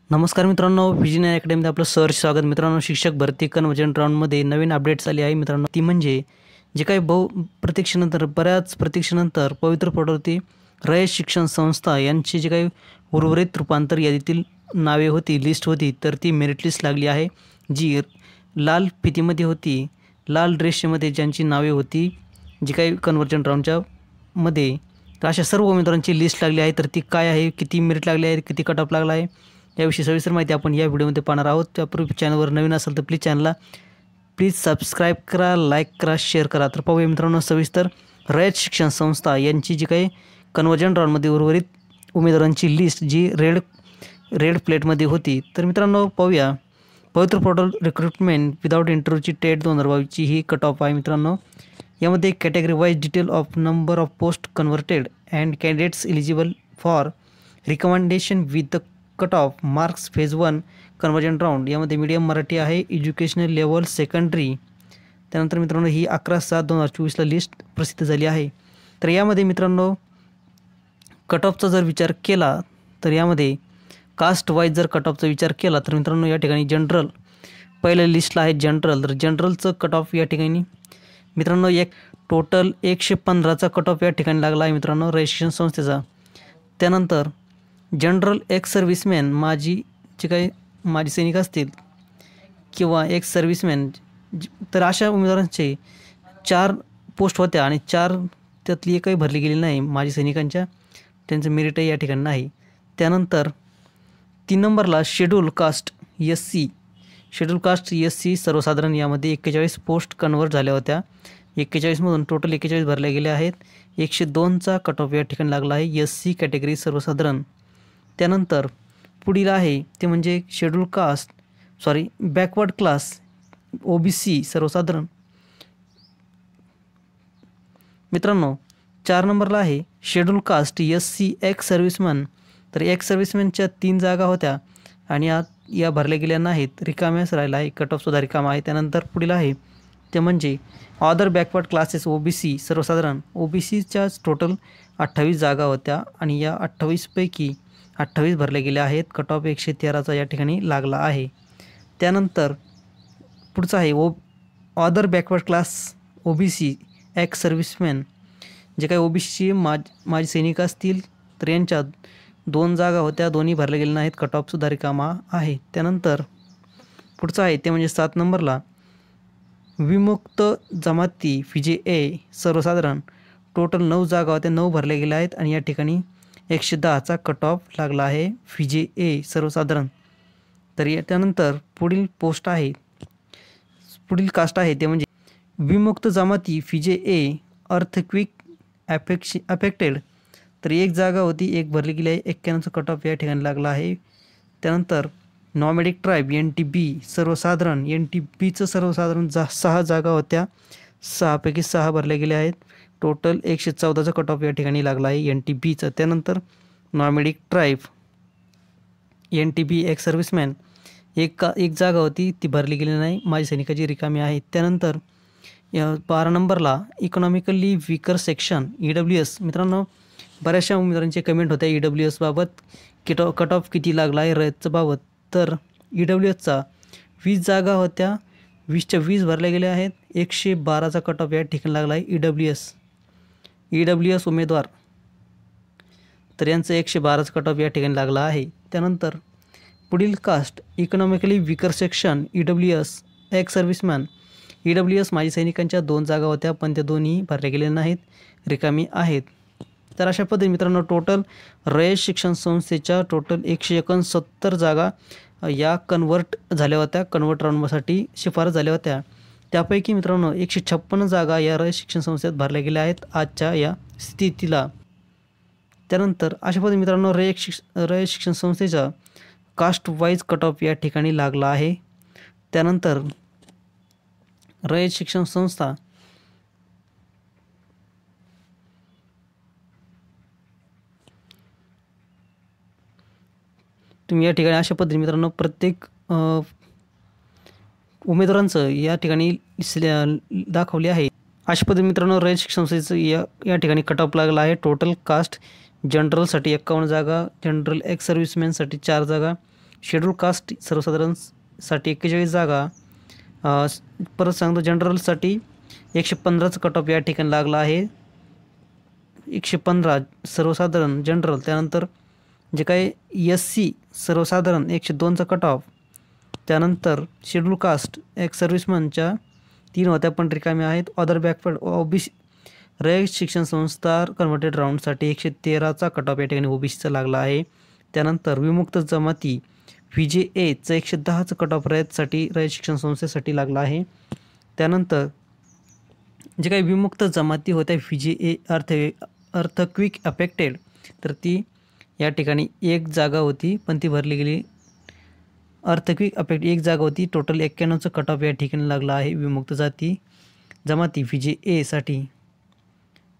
नमस्कार मित्रांनो, व्हिजन अकॅडमीमध्ये आपलं सहर्ष स्वागत. मित्रांनो, शिक्षक भरती कन्वर्जन राऊंडमध्ये नवीन अपडेट्स आली आहे मित्रांनो. ती म्हणजे जे काही बऱ्याच प्रतीक्षेनंतर पवित्र पोर्टलवरती रयत शिक्षण संस्था यांची जे काही उर्वरित रूपांतर यादीतील नावे होती, लिस्ट होती, तर ती मेरिट लिस्ट लागली आहे. जी लाल फितीमध्ये होती, लाल ड्रेसमध्ये ज्यांची नावे होती, जी काही कन्वर्जन राऊंडच्या मध्ये, तर अशा सर्व उमेदवारांची लिस्ट लागली आहे. तर ती काय आहे, किती मेरिट लागले आहे, किती कट ऑफ लागला आहे, याविषयी सविस्तर माहिती आपण या व्हिडिओमध्ये पाहणार आहोत. त्यापूर्वी चॅनलवर नवीन असेल तर प्लीज सबस्क्राईब करा, लाईक करा, शेअर करा. तर पाहूया मित्रांनो सविस्तर रयत शिक्षण संस्था यांची जी काही कन्वर्जन राऊंडमध्ये उर्वरित उमेदवारांची लिस्ट जी रेड प्लेटमध्ये होती. तर मित्रांनो पाहूया, पवित्र पोर्टल रिक्रुटमेंट विदाउट इंटरव्ह्यूची टेट 2022ची ही कट ऑफ आहे मित्रांनो. यामध्ये category wise detail of number of post converted and candidates eligible for recommendation with the cut off marks phase 1 conversion round. यामध्ये मीडियम मराठी आहे, एज्युकेशनल लेवल सेकंडरी. त्यानंतर मित्रांनो ही 11/7/2024ला list प्रसिद्ध झाली आहे. तर यामध्ये मित्रांनो कट ऑफचा जर विचार केला तर यामध्ये कास्ट वाईज जर कट ऑफचा विचार केला तर मित्रांनो या ठिकाणी जनरल पहिल्या लिस्टला आहे जनरल. तर जनरलचं कट ऑफ या ठिकाणी मित्रांनो टोटल 115चा कट ऑफ या ठिकाणी लागला आहे मित्रांनो रयत शिक्षण संस्थेचा. त्यानंतर जनरल एक्स सर्व्हिसमॅन, जे काही माजी सैनिक असतील किंवा एक्स सर्व्हिसमॅन, तर अशा उमेदवारांचे 4 पोस्ट होत्या आणि 4 त्यातली एकही भरली गेली नाही माजी सैनिकांच्या, त्यांचं मेरिटही या ठिकाणी नाही. त्यानंतर 3 नंबरला शेड्यूल कास्ट एस सी सर्वसाधारण, यामध्ये 41 पोस्ट कन्वर्ट झाल्या होत्या. 41मधून टोटल 41 भरल्या गेल्या आहेत. 102चा कट ऑफ या ठिकाणी लागला आहे एस सी कॅटेगरी सर्वसाधारण. त्यानंतर पुढील आहे ते म्हणजे बॅकवर्ड क्लास OBC सर्वसाधारण. मित्रांनो 4 नंबरला आहे schedule caste SC ex serviceman. तर एक्स सर्व्हिसमॅनच्या 3 जागा होत्या आणि या भरल्या गेल्या नाहीत, रिकाम्याच राहिला आहे, कट ऑफसुद्धा रिकामा आहे. त्यानंतर पुढील आहे ते म्हणजे अदर बॅकवर्ड क्लासेस OBC सर्वसाधारण. OBCच्याच टोटल 28 जागा होत्या आणि या 28 पैकी 28 भरले गेले आहेत. कट ऑफ 113चा या ठिकाणी लागला आहे. त्यानंतर पुढचा आहे other backward class OBC ex serviceman. जे काही OBCचे माजी सैनिक असतील तर यांच्या 2 जागा होत्या, दोन्ही भरले गेले नाहीत, कट ऑफसुद्धा रिकामा आहे. त्यानंतर पुढचा आहे ते म्हणजे 7 नंबरला विमुक्त जमाती FIJA सर्वसाधारण. टोटल 9 जागा होत्या, 9 भरल्या गेल्या आहेत आणि या ठिकाणी 110चा कट ऑफ लागला आहे FIJA सर्वसाधारण. तर त्यानंतर पुढील कास्ट आहे ते म्हणजे विमुक्त जमाती FIJA अर्थक्विक अफेक्टेड. तर 1 जागा होती, 1 भरली गेली आहे, 91चा कट ऑफ या ठिकाणी लागला आहे. त्यानंतर नॉमॅडिक ट्राईब NTB सर्वसाधारण. NTBचं सर्वसाधारण 6 जागा होत्या, 6 पैकी 6 भरल्या गेल्या आहेत. टोटल 114चा कट ऑफ या ठिकाणी लागला आहे NTBचं. त्यानंतर नॉमॅडिक ट्राईब NTB एक्स सर्व्हिसमॅन, एक जागा होती, ती भरली गेली नाही, माजी सैनिकाची रिकामी आहे. त्यानंतर 12 नंबरला इकॉनॉमिकली वीकर सेक्शन EWS. मित्रांनो बऱ्याचशा उमेदवारांचे कमेंट होत्या EWS बाबत, कट ऑफ किती लागला आहे रयतचं बाबत. तर EWSचा 20 जागा होत्या, 20च्या 20 भरल्या गेल्या आहेत. 112चा कट ऑफ या ठिकाणी लागला आहे EWS उमेदवार, तर यांचं 112चा कट ऑफ या ठिकाणी लागला आहे. त्यानंतर पुढील caste economically weaker section EWS ex serviceman. EWS माजी सैनिकांच्या 2 जागा होत्या, पण त्या दोन्ही भरल्या गेल्या नाहीत, रिकामी आहेत. तर अशा पद्धतीने मित्रांनो टोटल रयत शिक्षण संस्थेच्या टोटल 169 जागा या कन्वर्ट झाल्या होत्या, कन्वर्ट राऊंडसाठी शिफारस झाल्या होत्या. त्यापैकी मित्रांनो 156 जागा या रयत शिक्षण संस्थेत भरल्या गेल्या आहेत आजच्या या स्थितीला. त्यानंतर अशा पद्धतीने मित्रांनो रयत शिक्षण संस्थेचा कास्ट वाईज कट ऑफ या ठिकाणी लागला आहे. त्यानंतर रयत शिक्षण संस्था तुम्ही या ठिकाणी अशा पद्धतीने मित्रांनो प्रत्येक उमेदवारांचं या ठिकाणी दाखवले आहे. अशा पद्धतीने मित्रांनो रयत शिक्षण संस्थेचं या ठिकाणी कट ऑफ लागला आहे. टोटल कास्ट जनरलसाठी 51 जागा, जनरल एक्स सर्व्हिसमॅनसाठी 4 जागा, शेड्यूल कास्ट सर्वसाधारणसाठी 41 जागा, परत सांगतो जनरलसाठी 115चं कट ऑफ या ठिकाणी लागला आहे. 115 सर्वसाधारण जनरल. त्यानंतर जे काही SC सर्वसाधारण 102चा कट ऑफ. त्यानंतर शेड्यूल कास्ट एक्स सर्व्हिसमनच्या 3 होत्या पण रिकाम्या आहेत. अदर बॅकवर्ड OBC रयत शिक्षण संस्था कन्व्हर्टेड राऊंडसाठी 113चा कट ऑफ या ठिकाणी OBCचा लागला आहे. त्यानंतर विमुक्त जमाती VJAचं 110चं कट ऑफ रयतसाठी रयत शिक्षण संस्थेसाठी लागला आहे. त्यानंतर जे काही विमुक्त जमाती होत्या VJA अर्थक्विक अफेक्टेड, तर ती या ठिकाणी 1 जागा होती पण ती भरली गेली. अर्थक्विक अफेक्ट 1 जागा होती. टोटल 91चं कट ऑफ या ठिकाणी लागला आहे विमुक्त जमाती VJA साठी.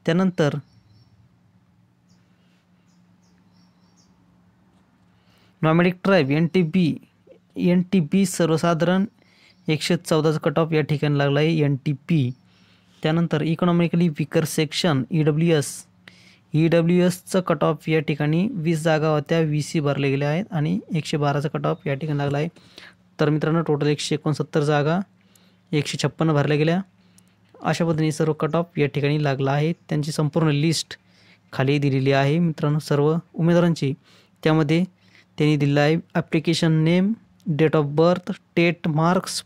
त्यानंतर नॉमॅडिक ट्राईब NTB सर्वसाधारण 114चा कट ऑफ या ठिकाणी लागला आहे NTP. त्यानंतर इकॉनॉमिकली वीकर सेक्शन EWSचं कट ऑफ या ठिकाणी 20 जागा होत्या, 20 भरले गेले आहेत आणि 112चा कट ऑफ या ठिकाणी लागला आहे. तर मित्रांनो टोटल 169 जागा, 156 भरल्या गेल्या. अशा पद्धतीने सर्व कट ऑफ या ठिकाणी लागला आहे. त्यांची संपूर्ण लिस्ट खाली दिलेली आहे मित्रांनो सर्व उमेदवारांची. त्यामध्ये त्यांनी दिलेलं आहे application name, date of birth, TET marks,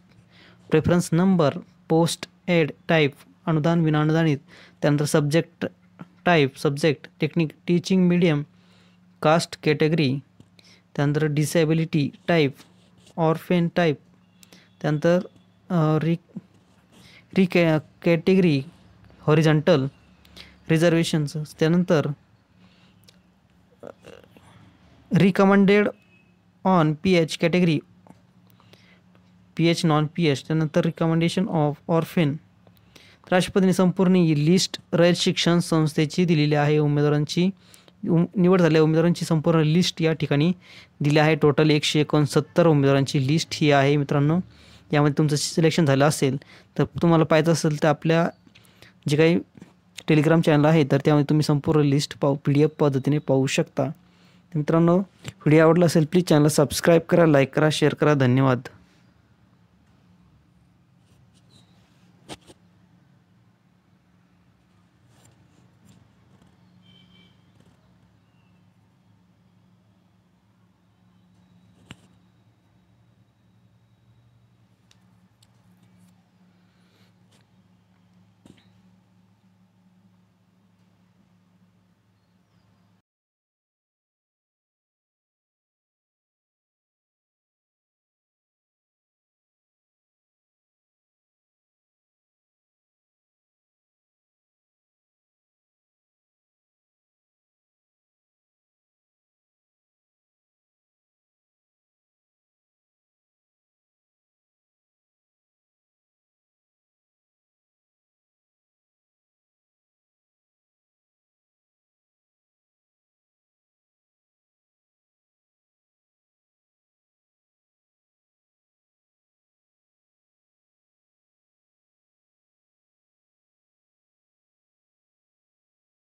preference number, post aid type, अनुदान विनाअनुदानित, त्यानंतर subject technique teaching medium, caste category, त्यानंतर डिसेबिलिटी टाईप, ऑर्फेन टाईप, त्यानंतर कॅटेगरी हॉरिझॉन्टल रिझर्वेशन्स, त्यानंतर recommended on PH category, PH non PH, त्यानंतर recommendation of orphan. तर अशा पद्धतीने संपूर्ण ही लिस्ट रयत शिक्षण संस्थेची दिलेली आहे. उमेदवारांची निवड झालेल्या उमेदवारांची संपूर्ण लिस्ट या ठिकाणी दिली आहे. टोटल 169 उमेदवारांची लिस्ट ही आहे मित्रांनो. यामध्ये तुमचं सिलेक्शन झालं असेल तर तुम्हाला पाहायचं असेल तर आपल्या जे काही टेलिग्राम चॅनल आहे तर त्यामध्ये तुम्ही संपूर्ण लिस्ट PDF पद्धतीने पाहू शकता. मित्रांनो व्हिडिओ आवडला असेल प्लीज चॅनलला सबस्क्राईब करा, लाईक करा, शेअर करा. धन्यवाद.